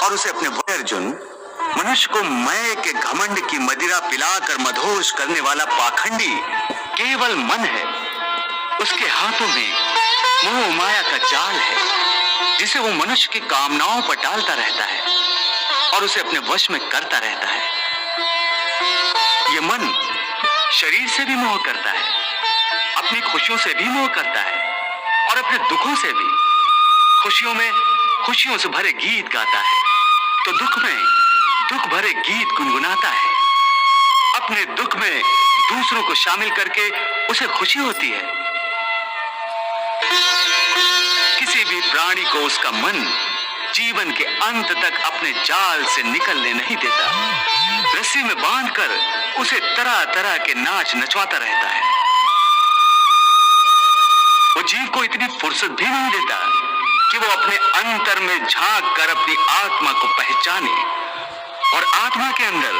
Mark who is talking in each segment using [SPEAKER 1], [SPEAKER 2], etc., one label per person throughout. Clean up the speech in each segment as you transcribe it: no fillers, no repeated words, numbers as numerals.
[SPEAKER 1] और उसे अपने अर्जुन, मनुष्य को मैं के घमंड की मदिरा पिलाकर मदहोश करने वाला पाखंडी केवल मन है। उसके हाथों में मोह माया का जाल है, जिसे वो मनुष्य की कामनाओं पर डालता रहता है और उसे अपने वश में करता रहता है। ये मन शरीर से भी मोह करता है, अपनी खुशियों से भी मोह करता है और अपने दुखों से भी। खुशियों में खुशियों से भरे गीत गाता है, तो दुख में दुख भरे गीत गुनगुनाता है। अपने दुख में दूसरों को शामिल करके उसे खुशी होती है। किसी भी प्राणी को उसका मन जीवन के अंत तक अपने जाल से निकलने नहीं देता। रस्सी में बांधकर उसे तरह तरह के नाच नचवाता रहता है। वो जीव को इतनी फुर्सत भी नहीं देता कि वो अपने अंतर में झांक कर अपनी आत्मा को पहचाने और आत्मा के अंदर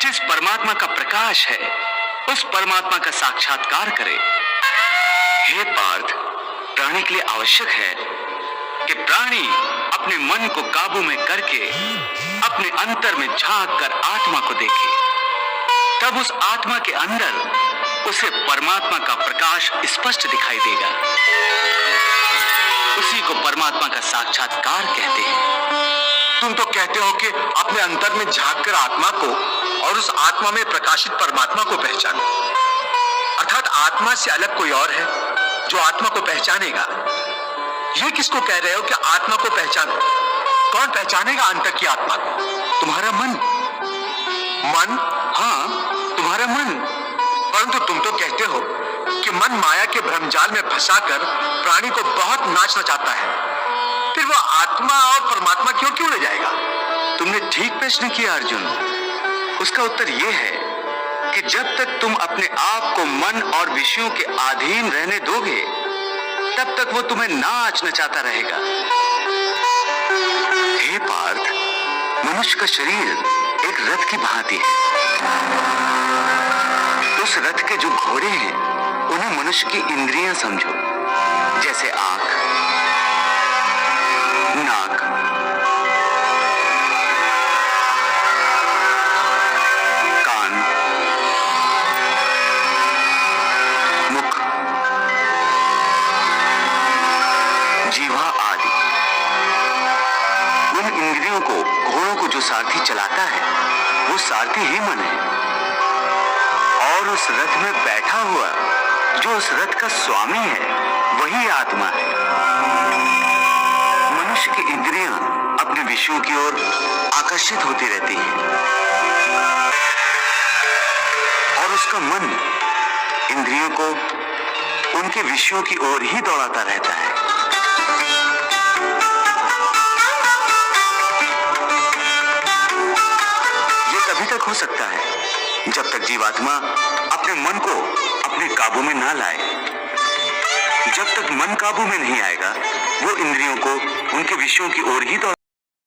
[SPEAKER 1] जिस परमात्मा का प्रकाश है, उस परमात्मा का साक्षात्कार करे। हे पार्थ, प्राणी के लिए आवश्यक है कि प्राणी अपने मन को काबू में करके अपने अंतर में झांक कर आत्मा को देखे। तब उस आत्मा के अंदर उसे परमात्मा का प्रकाश स्पष्ट दिखाई देगा। उसी को परमात्मा का साक्षात्कार कहते हैं।
[SPEAKER 2] तुम तो कहते हो कि अपने अंतर में झांक कर आत्मा को और उस आत्मा में प्रकाशित परमात्मा को पहचानो, अर्थात आत्मा से अलग कोई और है जो आत्मा को पहचानेगा। ये किसको कह रहे हो कि आत्मा को पहचानो? कौन पहचानेगा अंतर की आत्मा को?
[SPEAKER 1] तुम्हारा मन।
[SPEAKER 2] मन?
[SPEAKER 1] हाँ, तुम्हारा मन।
[SPEAKER 2] परंतु तुम तो कहते हो कि मन माया के भ्रमजाल में फंसाकर प्राणी को बहुत नाच नचाता है, फिर वो आत्मा और परमात्मा की ओर क्यों ले जाएगा?
[SPEAKER 1] तुमने ठीक प्रश्न किया अर्जुन। उसका उत्तर यह है कि जब तक तुम अपने आप को मन और विषयों के अधीन रहने दोगे, तब तक वो तुम्हें नाच नचाता रहेगा। हे पार्थ, मनुष्य का शरीर एक रथ की भांति है। उस रथ के जो घोड़े हैं, उन्हें मनुष्य की इंद्रियां समझो, जैसे आंख, नाक, कान, मुख, जीवा आदि। उन इंद्रियों को, घोड़ों को जो सारथी चलाता है, वो सारथी ही मन है। और उस रथ में बैठा हुआ जो उस रथ का स्वामी है, वही आत्मा है। मनुष्य की इंद्रियां अपने विषयों की ओर आकर्षित होती रहती हैं और उसका मन इंद्रियों को उनके विषयों की ओर ही दौड़ाता रहता है। ये तभी तक हो सकता है जब तक जीवात्मा अपने मन को अपने काबू में ना लाए। जब तक मन काबू में नहीं आएगा, वो इंद्रियों को उनके विषयों की ओर ही